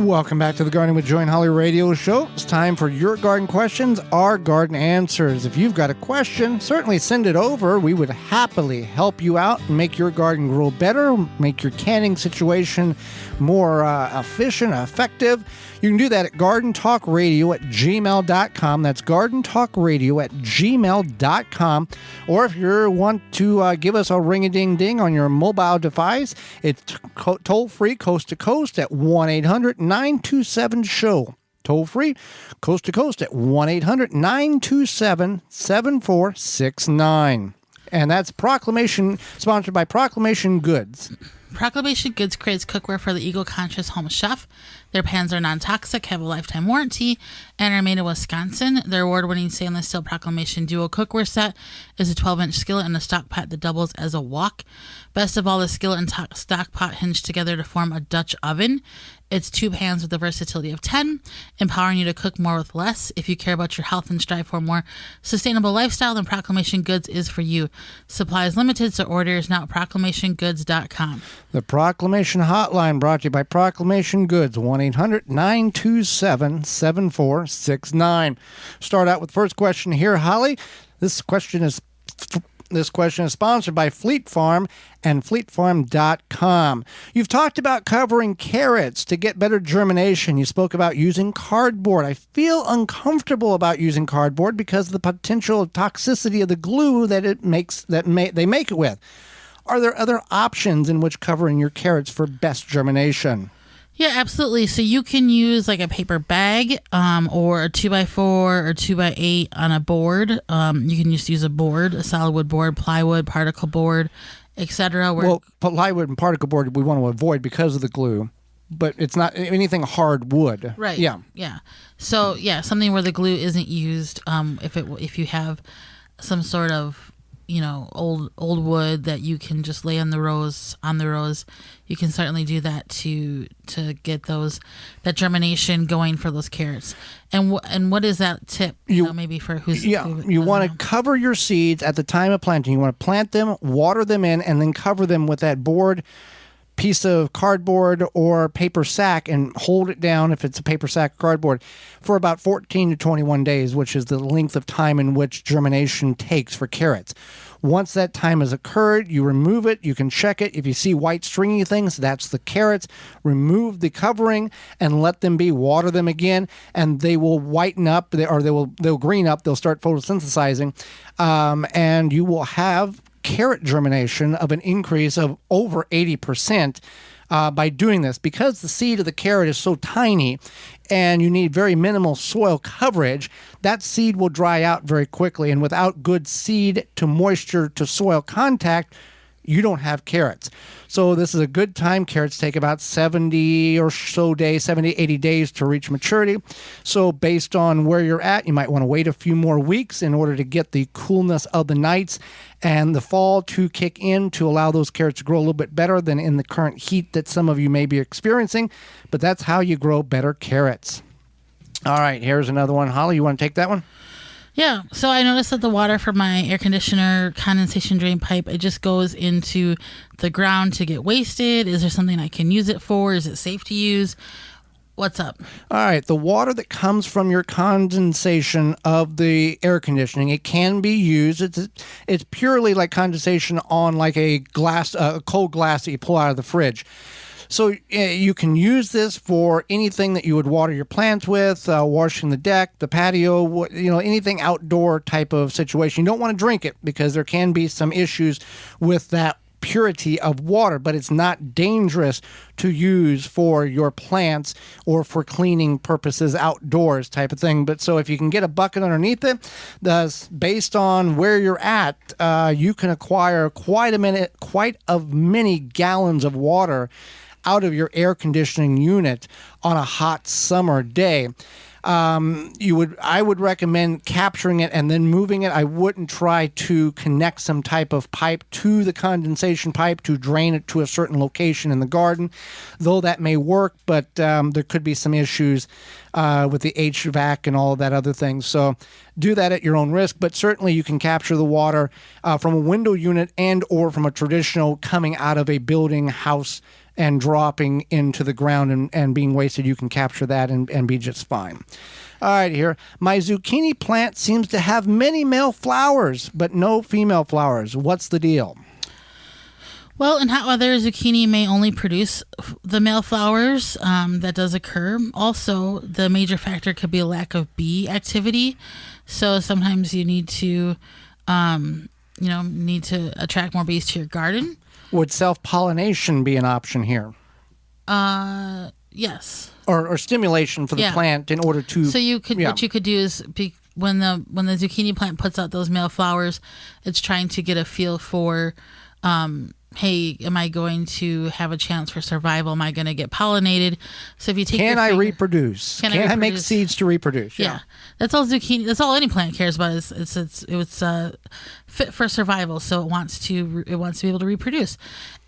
Welcome back to the Gardening with Joy and Holly radio show. It's time for your garden questions, our garden answers. If you've got a question, certainly send it over. We would happily help you out and make your garden grow better, make your canning situation more efficient, effective. You can do that at gardentalkradio@gmail.com. That's gardentalkradio@gmail.com. Or if you want to give us a ring-a-ding-ding on your mobile device, it's toll-free coast to coast at 1-800-927-SHOW. Toll-free coast to coast at 1-800-927-7469. And that's Proclamation, sponsored by Proclamation Goods. Proclamation Goods creates cookware for the eco-conscious home chef. Their pans are non-toxic, have a lifetime warranty, and are made in Wisconsin. Their award-winning stainless steel Proclamation Duo cookware set is a 12-inch skillet and a stock pot that doubles as a wok. Best of all, the skillet and stock pot hinge together to form a Dutch oven. It's 2 pans with the versatility of 10, empowering you to cook more with less. If you care about your health and strive for a more sustainable lifestyle, then Proclamation Goods is for you. Supply is limited, so orders now at proclamationgoods.com. The Proclamation Hotline brought to you by Proclamation Goods, 1-800-927-7469. Start out with the first question here, Holly. This question is sponsored by Fleet Farm and fleetfarm.com. You've talked about covering carrots to get better germination. You spoke about using cardboard. I feel uncomfortable about using cardboard because of the potential toxicity of the glue that they make it with. Are there other options in which covering your carrots for best germination? Yeah, absolutely. So you can use like a paper bag or a 2x4 or 2x8 on a board. You can just use a board, a solid wood board, plywood, particle board, etc. Well, plywood and particle board we want to avoid because of the glue, but it's not anything hard wood. Right. Yeah. Yeah. So yeah, something where the glue isn't used. If you have some sort of old wood that you can just lay on the rows, you can certainly do that to get that germination going for those carrots. And what is that tip? Maybe for who's you want to cover your seeds at the time of planting. You want to plant them, water them in, and then cover them with that board, piece of cardboard or paper sack, and hold it down if it's a paper sack cardboard for about 14 to 21 days, which is the length of time in which germination takes for carrots. Once that time has occurred, you remove it. You can check it. If you see white stringy things, that's the carrots. Remove the covering and let them be. Water them again, and they will whiten up, they'll green up. They'll start photosynthesizing, and you will have carrot germination of an increase of over 80% by doing this. Because the seed of the carrot is so tiny and you need very minimal soil coverage, that seed will dry out very quickly. And without good seed to moisture to soil contact, you don't have carrots. So this is a good time. Carrots take about 70 or so days, 70, 80 days to reach maturity. So based on where you're at, you might want to wait a few more weeks in order to get the coolness of the nights and the fall to kick in to allow those carrots to grow a little bit better than in the current heat that some of you may be experiencing. But that's how you grow better carrots. All right, here's another one. Holly, you want to take that one? Yeah, so I noticed that the water from my air conditioner condensation drain pipe, it just goes into the ground to get wasted. Is there something I can use it for? Is it safe to use? What's up? All right, the water that comes from your condensation of the air conditioning, it can be used. It's purely like condensation on like a cold glass that you pull out of the fridge. So you can use this for anything that you would water your plants with, washing the deck, the patio, anything outdoor type of situation. You don't want to drink it because there can be some issues with that purity of water, but it's not dangerous to use for your plants or for cleaning purposes outdoors type of thing. But so if you can get a bucket underneath it, based on where you're at, you can acquire quite a many gallons of water out of your air conditioning unit on a hot summer day. I would recommend capturing it and then moving it. I wouldn't try to connect some type of pipe to the condensation pipe to drain it to a certain location in the garden, though that may work, but there could be some issues with the HVAC and all of that other things. So do that at your own risk, but certainly you can capture the water from a window unit and or from a traditional coming out of a building, house, and dropping into the ground and being wasted, you can capture that and be just fine. All right, here. My zucchini plant seems to have many male flowers, but no female flowers. What's the deal? Well, in hot weather, zucchini may only produce the male flowers. That does occur. Also, the major factor could be a lack of bee activity. So sometimes you need to, attract more bees to your garden. Would self-pollination be an option here? Yes. Or stimulation for the plant in order to. So what you could do is when the zucchini plant puts out those male flowers, it's trying to get a feel for. Hey, am I going to have a chance for survival? Am I going to get pollinated? So if you take Can I reproduce? Can I make seeds to reproduce? Yeah. That's all zucchini. That's all any plant cares about. It's fit for survival. So it wants to be able to reproduce.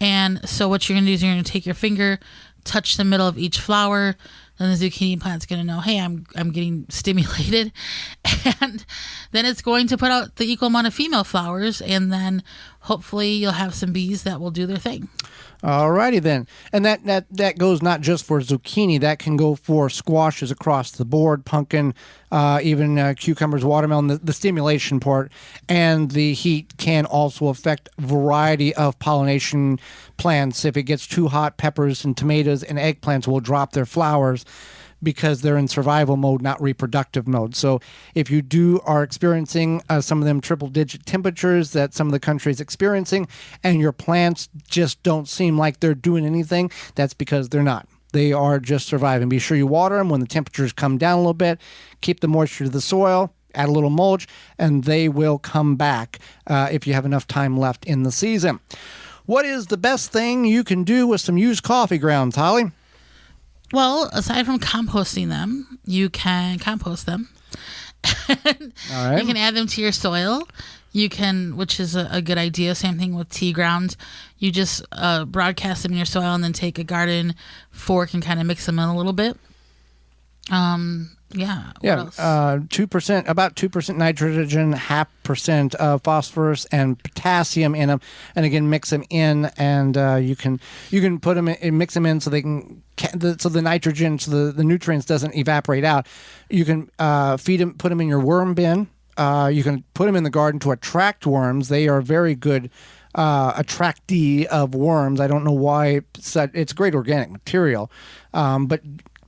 And so what you're going to do is you're going to take your finger, touch the middle of each flower. Then the zucchini plant's going to know, hey, I'm getting stimulated, and then it's going to put out the equal amount of female flowers, and then hopefully you'll have some bees that will do their thing. Alrighty then, and that goes not just for zucchini. That can go for squashes across the board, pumpkin, even cucumbers, watermelon. The stimulation part and the heat can also affect variety of pollination plants. If it gets too hot, peppers and tomatoes and eggplants will drop their flowers because they're in survival mode, not reproductive mode. So if you are experiencing some of them triple-digit temperatures that some of the country is experiencing, and your plants just don't seem like they're doing anything, that's because they're not. They are just surviving. Be sure you water them when the temperatures come down a little bit. Keep the moisture to the soil. Add a little mulch, and they will come back if you have enough time left in the season. What is the best thing you can do with some used coffee grounds, Holly? Well, aside from composting them, you can compost them. All right. You can add them to your soil. You can, which is a good idea. Same thing with tea grounds. You just broadcast them in your soil and then take a garden fork and kind of mix them in a little bit. What else? 2%, about 2% nitrogen, 0.5% of phosphorus and potassium in them, and again mix them in, and you can put them in, mix them in so they can so the nitrogen, so the nutrients doesn't evaporate out. You can feed them, put them in your worm bin. You can put them in the garden to attract worms. They are very good attractee of worms. I don't know why it's great organic material, but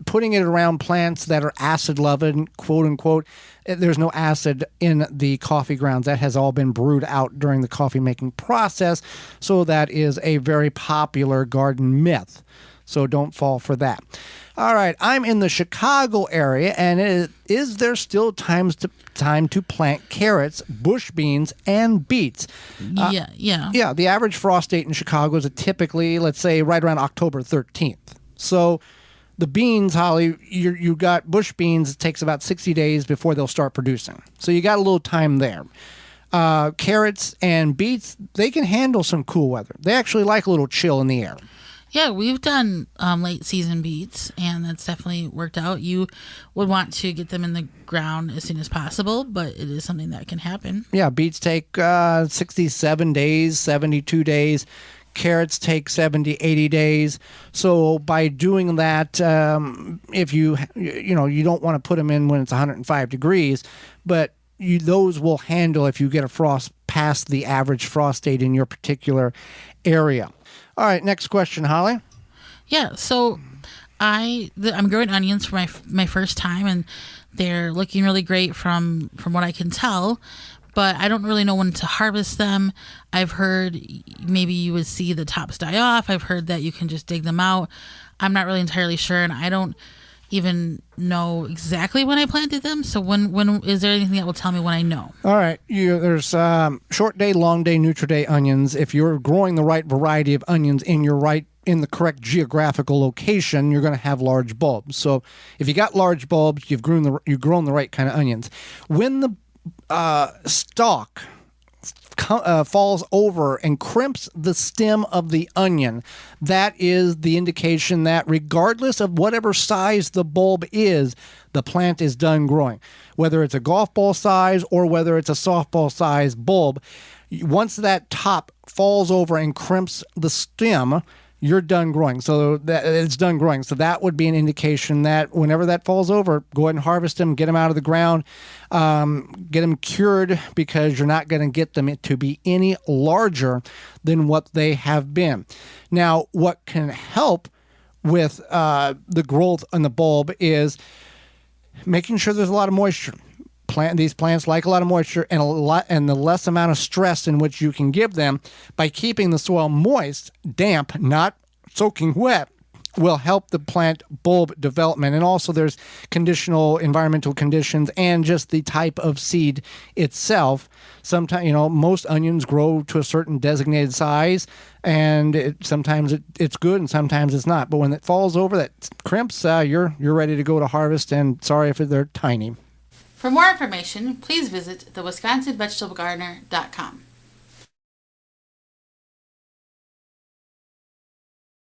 putting it around plants that are acid loving, quote unquote, there's no acid in the coffee grounds. That has all been brewed out during the coffee making process. So that is a very popular garden myth. So don't fall for that. All right, I'm in the Chicago area, and is there still time to plant carrots, bush beans, and beets? Yeah. The average frost date in Chicago is typically, let's say, right around October 13th. So the beans, Holly, you got bush beans. It takes about 60 days before they'll start producing. So you got a little time there. Carrots and beets, they can handle some cool weather. They actually like a little chill in the air. Yeah, we've done late season beets, and that's definitely worked out. You would want to get them in the ground as soon as possible, but it is something that can happen. Yeah, beets take 67 days, 72 days. Carrots take 70, 80 days. So by doing that, if you don't want to put them in when it's 105 degrees, but those will handle if you get a frost past the average frost date in your particular area. All right, next question, Holly. Yeah, so I'm growing onions for my first time, and they're looking really great from what I can tell. But I don't really know when to harvest them. I've heard maybe you would see the tops die off. I've heard that you can just dig them out. I'm not really entirely sure, and I don't even know exactly when I planted them. So when is there anything that will tell me when I know? All right. There's short day, long day, Nutri-Day onions. If you're growing the right variety of onions in the correct geographical location, you're going to have large bulbs. So if you got large bulbs, you've grown the right kind of onions. When the stalk falls over and crimps the stem of the onion, that is the indication that regardless of whatever size the bulb is, the plant is done growing. Whether it's a golf ball size or whether it's a softball size bulb, once that top falls over and crimps the stem, you're done growing. So that it's done growing. So that would be an indication that whenever that falls over, go ahead and harvest them, get them out of the ground, get them cured, because you're not going to get them to be any larger than what they have been. Now, what can help with the growth on the bulb is making sure there's a lot of moisture. These plants like a lot of moisture and the less amount of stress in which you can give them by keeping the soil moist, damp, not soaking wet, will help the plant bulb development. And also there's conditional environmental conditions and just the type of seed itself. Sometimes, most onions grow to a certain designated size, and sometimes it's good and sometimes it's not. But when it falls over, that crimps, you're ready to go to harvest, and sorry if they're tiny. For more information, please visit thewisconsinvegetablegardener.com.